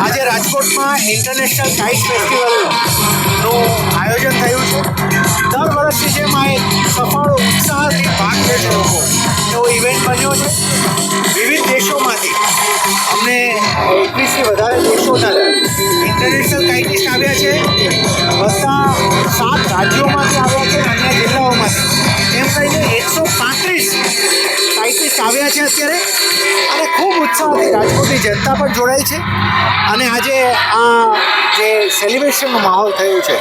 આજે રાજકોટમાં international kite ફેસ્ટિવલનું આયોજન થયું છે. દર વર્ષની જેમ આ એક સફળ ઉત્સાહથી ભાગ લે છે લોકો. એવો ઇવેન્ટ બન્યો છે. વિવિધ દેશોમાંથી અમને 21થી વધારે દેશોના ઇન્ટરનેશનલ કાઇટિસ્ટ આવ્યા છે. બધા 7 રાજ્યોમાંથી આવ્યા છે, અન્ય જિલ્લાઓમાંથી. એમ કહીને 135 કાઇટિસ્ટ આવ્યા છે અત્યારે, અને ખૂબ ઉત્સાહથી રાજકોટની જનતા પણ જોડાઈ છે. અને આજે આ જે સેલિબ્રેશનનો માહોલ થયો છે,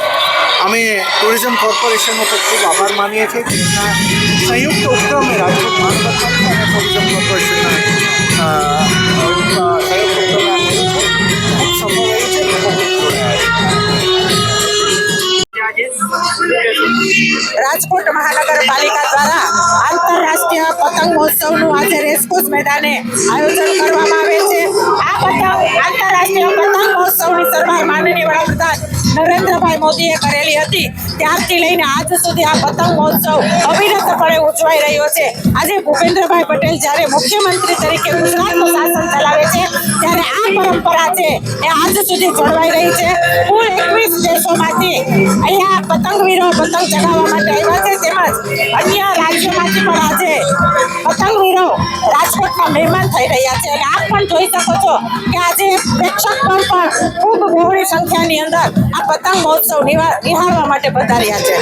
અમે ટુરિઝમ કોર્પોરેશનનો પણ ખૂબ આભાર માનીએ છીએ કે એમના સંયુક્ત ઉપક્રમે રાજકોટ મહાનગરપાલિકા અને ટુરિઝમ કોર્પોરેશનના સંયુક્ત ઉપક્રમે ખૂબ સફળ રહ્યું છે. લોકો ખૂબ જોડાયા છે. રાજકોટ મહાનગરપાલિકા દ્વારા આંતરરાષ્ટ્રીય પતંગ મહોત્સવનું આજે રેસકોર્સ મેદાને આયોજન કરવામાં આવે છે. આ આંતરરાષ્ટ્રીય પતંગ મહોત્સવની શરૂઆત માનનીય વડાપ્રધાન નરેન્દ્રભાઈ મોદીએ કરેલી હતી. ત્યારથી લઈને આજ સુધી આ પતંગ મહોત્સવ અવિરતપણે ઉજવાઈ રહ્યો છે. આજે ભૂપેન્દ્રભાઈ પટેલ જ્યારે મુખ્યમંત્રી તરીકે ગુજરાતનું શાસન ચલાવે છે, ત્યારે આ પરંપરા છે એ આજ સુધી જળવાઈ રહી છે. કુલ 21 દેશોમાંથી અહીંયા પતંગવીરો પતંગ ચગાવવા માટે આવ્યા છે, તેમજ અન્ય રાજ્યોમાંથી પણ આજે પતંગવીરો રાજકોટના મહેમાન થઈ રહ્યા છે. અને આપ પણ જોઈ શકો છો કે આજે પ્રેક્ષક પણ ખૂબ બહોળી સંખ્યાની અંદર આ પતંગ મહોત્સવ નિહાળવા માટે પધાર્યા છે.